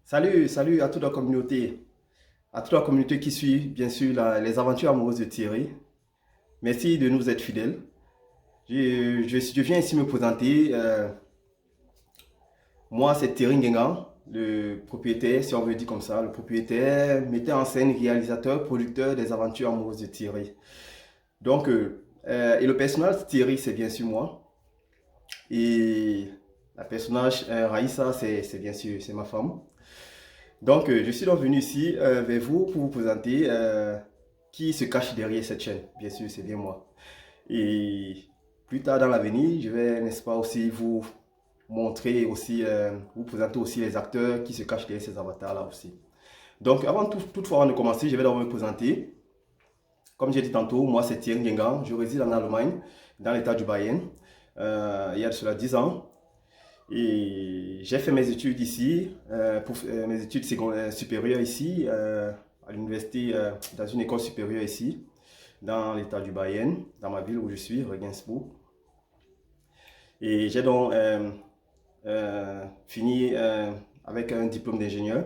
Salut à toute à toute la communauté qui suit, bien sûr, les aventures amoureuses de Thierry. Merci de nous être fidèles. Je viens ici me présenter. Moi, c'est Thierry Nguyengan, le propriétaire, si on veut dire comme ça, le propriétaire, metteur en scène, réalisateur, producteur des aventures amoureuses de Thierry. Et le personnage Thierry, c'est bien sûr moi. Et la personnage Raïssa, c'est bien sûr, c'est ma femme. Je suis donc venu ici vers vous pour vous présenter qui se cache derrière cette chaîne. Bien sûr, c'est bien moi. Et plus tard dans l'avenir, je vais, n'est-ce pas, aussi vous montrer aussi, vous présenter aussi les acteurs qui se cachent derrière ces avatars-là aussi. Donc, toutefois, de commencer, je vais d'abord me présenter. Comme j'ai dit tantôt, moi, c'est Thierry Nguyengan. Je réside en Allemagne, dans l'état du Bayern, il y a de cela 10 ans. Et j'ai fait mes études ici, mes études supérieures ici, à l'université, dans une école supérieure ici, dans l'état du Bayern, dans ma ville où je suis, Regensburg. Et j'ai donc fini avec un diplôme d'ingénieur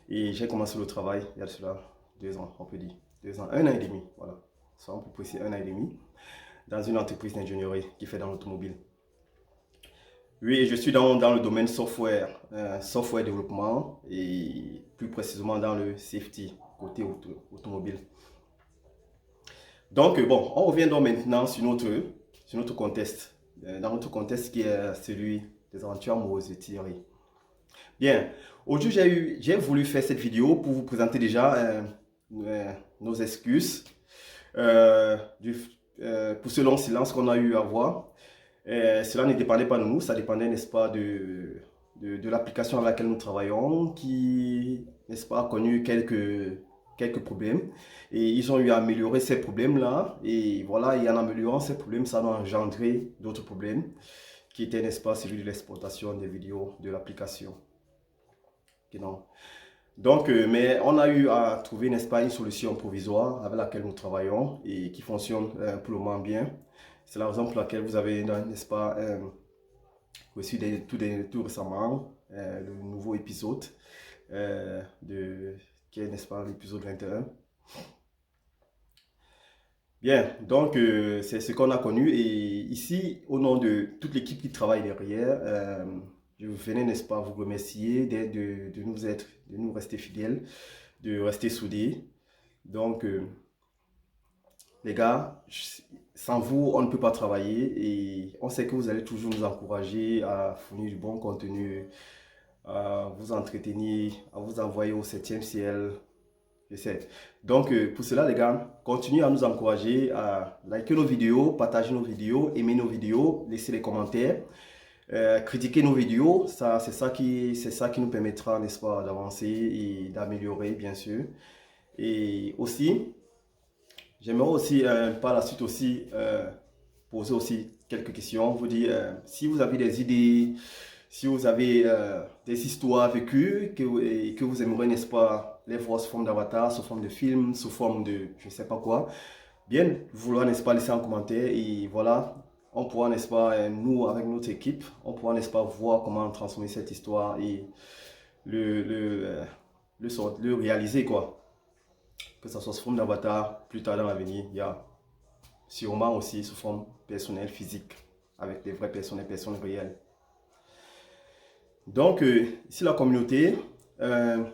et j'ai commencé le travail il y a de cela 2 ans, on peut dire. 2 ans, 1 an et demi, voilà. Ça, on peut préciser 1 an et demi, dans une entreprise d'ingénierie qui fait dans l'automobile. Oui, je suis dans le domaine software développement et plus précisément dans le safety, côté automobile. Bon, on revient donc maintenant sur notre contexte, dans notre contexte qui est celui des aventures amoureuses de Thierry. Bien, aujourd'hui j'ai voulu faire cette vidéo pour vous présenter déjà nos excuses euh, du- pour ce long silence qu'on a eu à voir. Cela ne dépendait pas de nous, ça dépendait, n'est-ce pas, de l'application avec laquelle nous travaillons, qui, n'est-ce pas, a connu quelques problèmes. Et ils ont eu à améliorer ces problèmes-là. Et voilà, et en améliorant ces problèmes, ça a engendré d'autres problèmes, qui étaient, n'est-ce pas, celui de l'exportation des vidéos de l'application. Ok, non. Mais on a eu à trouver, n'est-ce pas, une solution provisoire avec laquelle nous travaillons et qui fonctionne pour le moment bien. C'est la raison pour laquelle vous avez, n'est-ce pas, reçu tout récemment le nouveau épisode qui est, n'est-ce pas, l'épisode 21. Bien, c'est ce qu'on a connu et ici, au nom de toute l'équipe qui travaille derrière, je venais, n'est-ce pas, vous remercier de nous rester fidèles, de rester soudés. Donc, euh, les gars, sans vous, on ne peut pas travailler et on sait que vous allez toujours nous encourager à fournir du bon contenu, à vous entretenir, à vous envoyer au septième ciel. Je sais. Pour cela, les gars, continuez à nous encourager à liker nos vidéos, partager nos vidéos, aimer nos vidéos, laisser des commentaires, critiquer nos vidéos. C'est ça qui nous permettra, n'est-ce pas, d'avancer et d'améliorer, bien sûr. Et aussi, j'aimerais aussi, par la suite aussi, poser aussi quelques questions, vous dire si vous avez des idées, si vous avez des histoires vécues et que vous aimeriez, n'est-ce pas, les voir sous forme d'avatar, sous forme de film, sous forme de je ne sais pas quoi, bien vouloir, n'est-ce pas, laisser un commentaire et voilà, on pourra, n'est-ce pas, nous, avec notre équipe, on pourra, n'est-ce pas, voir comment transformer cette histoire et le, le, euh, le réaliser, quoi. Que ça soit sous forme d'avatar, plus tard dans l'avenir, il y a sûrement aussi sous forme personnelle, physique, avec des vraies personnes, des personnes réelles. Ici la communauté, euh,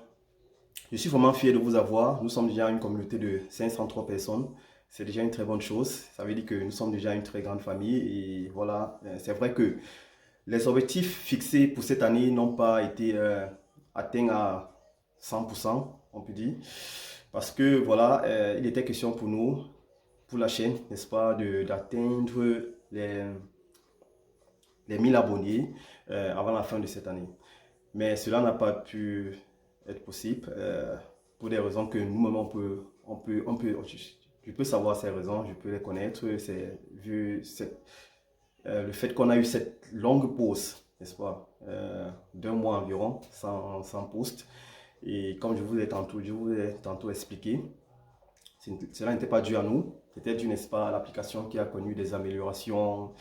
je suis vraiment fier de vous avoir. Nous sommes déjà une communauté de 503 personnes. C'est déjà une très bonne chose. Ça veut dire que nous sommes déjà une très grande famille. Et voilà, c'est vrai que les objectifs fixés pour cette année n'ont pas été atteints à 100%, on peut dire. Parce que voilà, il était question pour nous, pour la chaîne, n'est-ce pas, d'atteindre les 1000 abonnés avant la fin de cette année. Mais cela n'a pas pu être possible pour des raisons que nous-mêmes je peux savoir ces raisons, je peux les connaître. C'est vu le fait qu'on a eu cette longue pause, n'est-ce pas, d'1 mois environ sans post. Et comme je vous ai tantôt expliqué, cela n'était pas dû à nous, c'était dû, n'est-ce pas, à l'application qui a connu des améliorations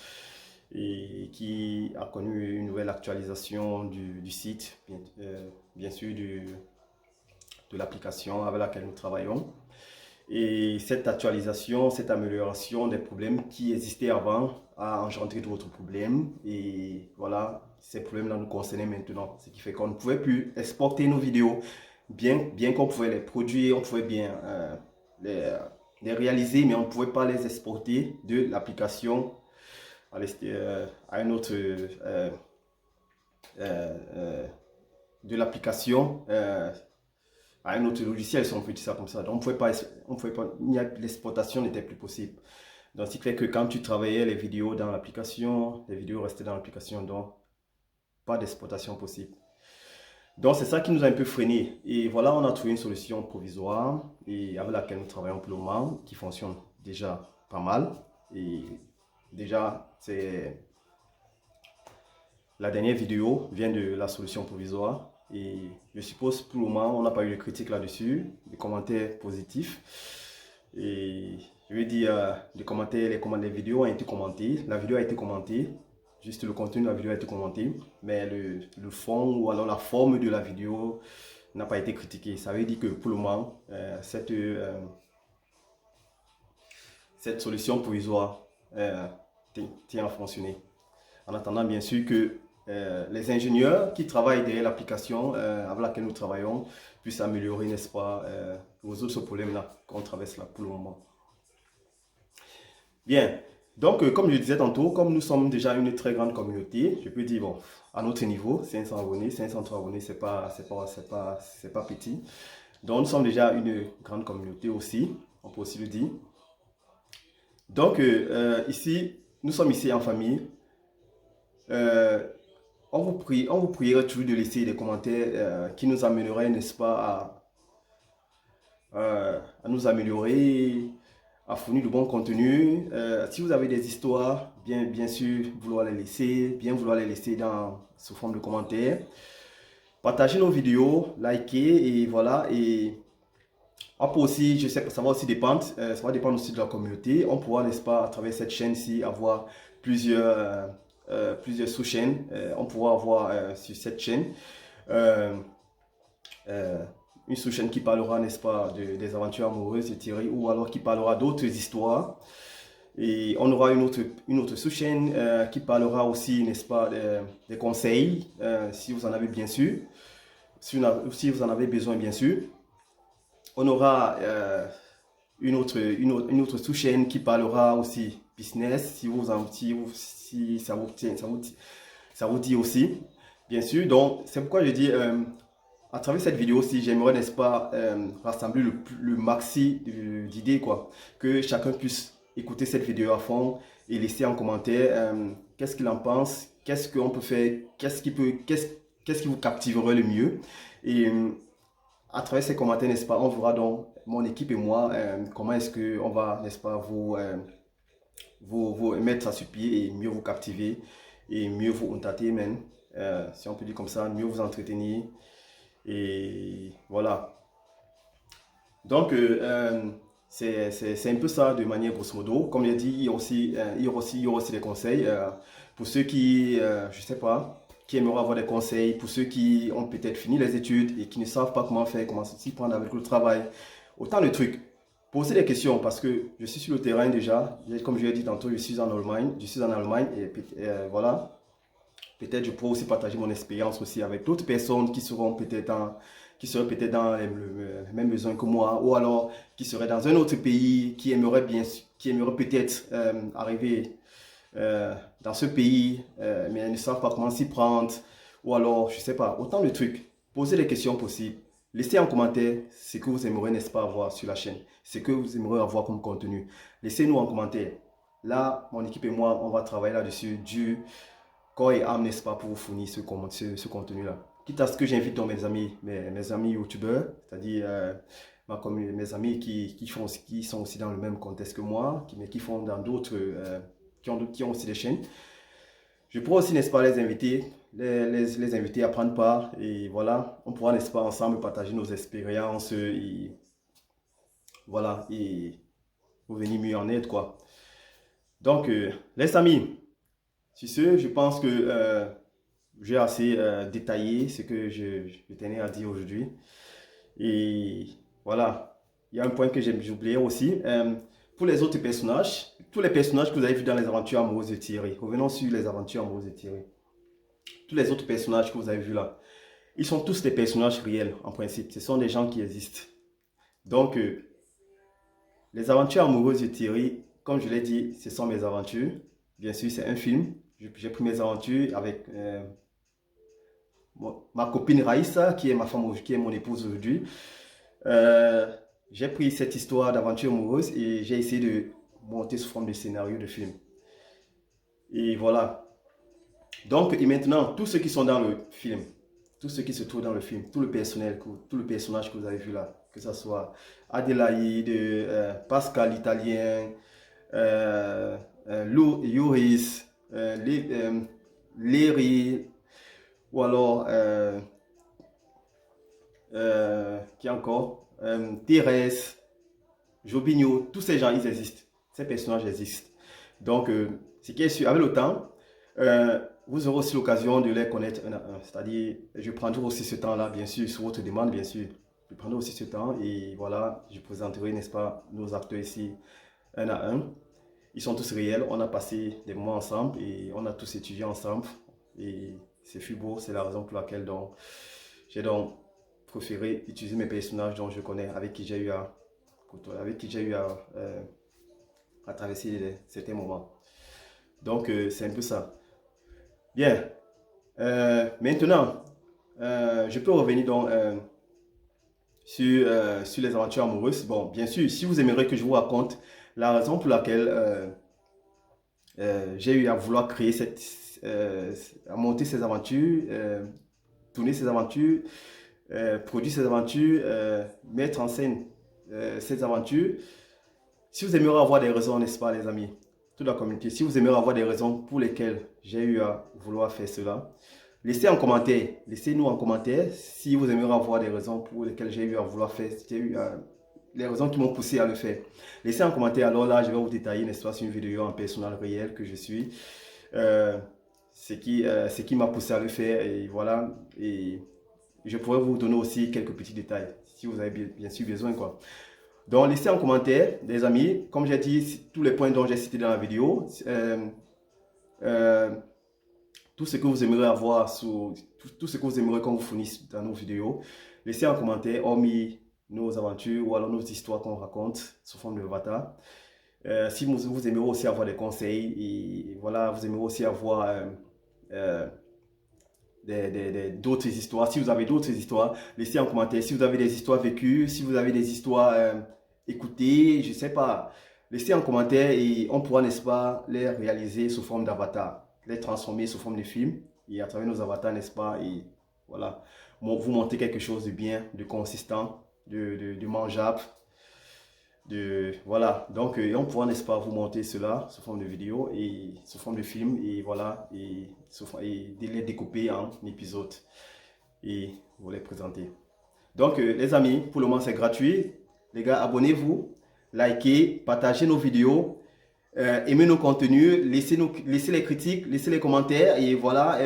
et qui a connu une nouvelle actualisation du site, bien sûr de l'application avec laquelle nous travaillons. Et cette actualisation, cette amélioration des problèmes qui existaient avant a engendré d'autres problèmes. Et voilà, ces problèmes-là nous concernaient maintenant. Ce qui fait qu'on ne pouvait plus exporter nos vidéos, bien qu'on pouvait les produire, on pouvait bien les réaliser, mais on ne pouvait pas les exporter de l'application à une autre de l'application à un autre logiciel, si on peut dire ça comme ça. Donc, l'exportation n'était plus possible. Donc, ce qui fait que quand tu travaillais les vidéos dans l'application, les vidéos restaient dans l'application, donc pas d'exportation possible. Donc, c'est ça qui nous a un peu freiné. Et voilà, on a trouvé une solution provisoire et avec laquelle nous travaillons pour le moment, qui fonctionne déjà pas mal. Et déjà, c'est la dernière vidéo vient de la solution provisoire. Et je suppose pour le moment, on n'a pas eu de critiques là-dessus, des commentaires positifs. Et je veux dire, les vidéos ont été commentées, la vidéo a été commentée, juste le contenu de la vidéo a été commenté, mais le fond ou alors la forme de la vidéo n'a pas été critiquée. Ça veut dire que pour le moment, cette solution provisoire tient à fonctionner. En attendant, bien sûr, que les ingénieurs qui travaillent derrière l'application avec laquelle nous travaillons puissent améliorer, n'est-ce pas, résoudre ce problème-là qu'on traverse là pour le moment. Bien, donc comme je disais tantôt, comme nous sommes déjà une très grande communauté, je peux dire, bon, à notre niveau, 500 abonnés, 503 abonnés, c'est pas petit. Donc nous sommes déjà une grande communauté aussi, on peut aussi le dire. Donc ici, nous sommes ici en famille. On vous prierait toujours de laisser des commentaires qui nous amèneraient, n'est-ce pas, à nous améliorer, à fournir de bons contenus. Si vous avez des histoires, bien sûr, vouloir les laisser sous forme de commentaires. Partagez nos vidéos, likez et voilà. Et on peut aussi, je sais que ça va aussi dépendre, ça va dépendre aussi de la communauté. On pourra, n'est-ce pas, à travers cette chaîne-ci, avoir plusieurs sous-chaînes. On pourra avoir sur cette chaîne une sous-chaîne qui parlera, n'est-ce pas, des aventures amoureuses de Thierry ou alors qui parlera d'autres histoires. Et on aura une autre sous-chaîne qui parlera aussi, n'est-ce pas, des conseils, si vous en avez bien sûr, si vous en avez besoin bien sûr. On aura une autre sous-chaîne qui parlera aussi business, si ça vous dit aussi, bien sûr. Donc, c'est pourquoi je dis, à travers cette vidéo aussi, j'aimerais, n'est-ce pas, rassembler le maxi d'idées, quoi. Que chacun puisse écouter cette vidéo à fond et laisser en commentaire qu'est-ce qu'il en pense, qu'est-ce qu'on peut faire, qu'est-ce qui vous captiverait le mieux. Et à travers ces commentaires, n'est-ce pas, on verra donc, mon équipe et moi, comment est-ce qu'on va, n'est-ce pas, vous mettre à sur pied et mieux vous captiver et mieux vous entertainer, si on peut dire comme ça, mieux vous entretenir. Et voilà. Donc, c'est un peu ça de manière grosso modo. Comme je l'ai dit, il y aura aussi des conseils pour ceux qui, je sais pas, qui aimeraient avoir des conseils, pour ceux qui ont peut-être fini les études et qui ne savent pas comment faire, comment s'y prendre avec le travail. Autant de trucs. Posez des questions parce que je suis sur le terrain déjà. Comme je l'ai dit tantôt, je suis en Allemagne. Et voilà. Peut-être je pourrais aussi partager mon expérience aussi avec d'autres personnes qui seraient peut-être dans les mêmes besoins que moi, ou alors qui seraient dans un autre pays, qui aimeraient peut-être arriver dans ce pays, mais ne savent pas comment s'y prendre, ou alors, je sais pas, autant de trucs. Posez les questions possibles. Laissez en commentaire ce que vous aimeriez, n'est-ce pas, avoir sur la chaîne, ce que vous aimeriez avoir comme contenu. Laissez-nous en commentaire. Là, mon équipe et moi, on va travailler là-dessus du corps et âme, n'est-ce pas, pour vous fournir ce contenu-là. Quitte à ce que j'invite donc mes amis youtubeurs, c'est-à-dire mes amis qui sont aussi dans le même contexte que moi, mais qui font dans d'autres, qui ont aussi des chaînes. Je pourrais aussi, n'est-ce pas, les inviter, les inviter à prendre part. Et voilà, on pourra, n'est-ce pas, ensemble partager nos expériences et voilà, et vous venir mieux en aide, quoi. Donc, les amis, Sur ce, je pense que j'ai assez détaillé ce que je tenais à dire aujourd'hui. Et voilà, il y a un point que j'ai oublié aussi. Pour les autres personnages, tous les personnages que vous avez vus dans les aventures amoureuses de Thierry, revenons sur les aventures amoureuses de Thierry. Tous les autres personnages que vous avez vus là, ils sont tous des personnages réels en principe. Ce sont des gens qui existent. Donc, les aventures amoureuses de Thierry, comme je l'ai dit, ce sont mes aventures. Bien sûr, c'est un film. J'ai pris mes aventures avec ma copine Raïssa, qui est ma femme, qui est mon épouse aujourd'hui. J'ai pris cette histoire d'aventure amoureuse et j'ai essayé de monter sous forme de scénario de film. Et voilà. Donc, et maintenant, tous ceux qui sont dans le film, tous ceux qui se trouvent dans le film, tout le personnel, tout le personnage que vous avez vu là, que ce soit Adélaïde, Pascal l'Italien, Yoris, Léry, ou alors, qui encore, Thérèse, Jobigno, tous ces gens, ils existent. Ces personnages existent. Donc, ce qui est sûr, avec le temps, vous aurez aussi l'occasion de les connaître un à un. C'est-à-dire, je prendrai aussi ce temps-là, bien sûr, sur votre demande, bien sûr. Je prendrai aussi ce temps et voilà, je présenterai, n'est-ce pas, nos acteurs ici, un à un. Ils sont tous réels, on a passé des mois ensemble et on a tous étudié ensemble. Et c'est fut beau, c'est la raison pour laquelle j'ai donc préféré utiliser mes personnages dont je connais, avec qui j'ai eu à traverser certains moments. Donc, c'est un peu ça. Bien. Maintenant, je peux revenir donc sur les aventures amoureuses. Bon, bien sûr, si vous aimeriez que je vous raconte la raison pour laquelle j'ai eu à vouloir créer à monter ces aventures, tourner ces aventures, produire ces aventures, mettre en scène ces aventures. Si vous aimeriez avoir des raisons, n'est-ce pas, les amis, toute la communauté, si vous aimeriez avoir des raisons pour lesquelles j'ai eu à vouloir faire cela, laissez en commentaire, laissez-nous en commentaire si vous aimeriez avoir des raisons pour lesquelles j'ai eu à vouloir faire, les raisons qui m'ont poussé à le faire. Laissez en commentaire, alors là, je vais vous détailler, n'est-ce pas, sur une vidéo en personnel réel que je suis, ce qui m'a poussé à le faire, et voilà, et je pourrais vous donner aussi quelques petits détails, si vous avez bien sûr besoin, quoi. Donc, laissez en commentaire, les amis, comme j'ai dit, tous les points dont j'ai cités dans la vidéo, tout ce que vous aimeriez avoir, tout ce que vous aimeriez qu'on vous fournisse dans nos vidéos, laissez en commentaire, hormis nos aventures ou alors nos histoires qu'on raconte sous forme de avatar. Si vous aimeriez aussi avoir des conseils, et voilà, vous aimeriez aussi avoir d'autres histoires. Si vous avez d'autres histoires, laissez en commentaire. Si vous avez des histoires vécues, si vous avez des histoires écoutées, je ne sais pas, laissez en commentaire et on pourra, n'est-ce pas, les réaliser sous forme d'avatar, les transformer sous forme de film et à travers nos avatars, n'est-ce pas, et voilà, vous montrer quelque chose de bien, de consistant, de mangeable. Voilà, donc on pourra, n'est-ce pas, vous monter cela sous forme de vidéo et sous forme de film et voilà, et les découper en épisodes et vous les présenter. Donc les amis, pour le moment c'est gratuit. Les gars, abonnez-vous, likez, partagez nos vidéos, aimez nos contenus, laissez les critiques, laissez les commentaires et voilà,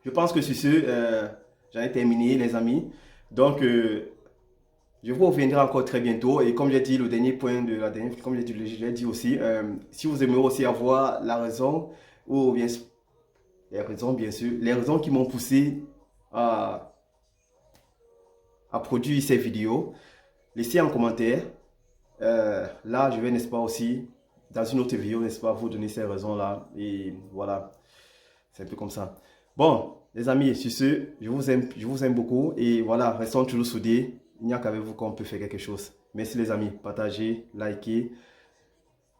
je pense que sur ce, j'en ai terminé les amis. Donc je vous reviendrai encore très bientôt et comme j'ai dit, le dernier point de la dernière, comme je l'ai dit aussi, si vous aimeriez aussi avoir la raison, ou bien les raisons bien sûr, les raisons qui m'ont poussé à produire ces vidéos, laissez en commentaire. Là, je vais, n'est-ce pas, aussi, dans une autre vidéo, n'est-ce pas, vous donner ces raisons-là et voilà, c'est un peu comme ça. Bon, les amis, sur ce, je vous aime beaucoup et voilà, restons toujours soudés. Il n'y a qu'avec vous qu'on peut faire quelque chose. Merci les amis. Partagez, likez,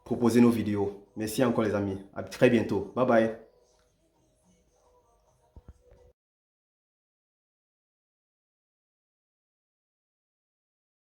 proposez nos vidéos. Merci encore les amis. À très bientôt. Bye bye.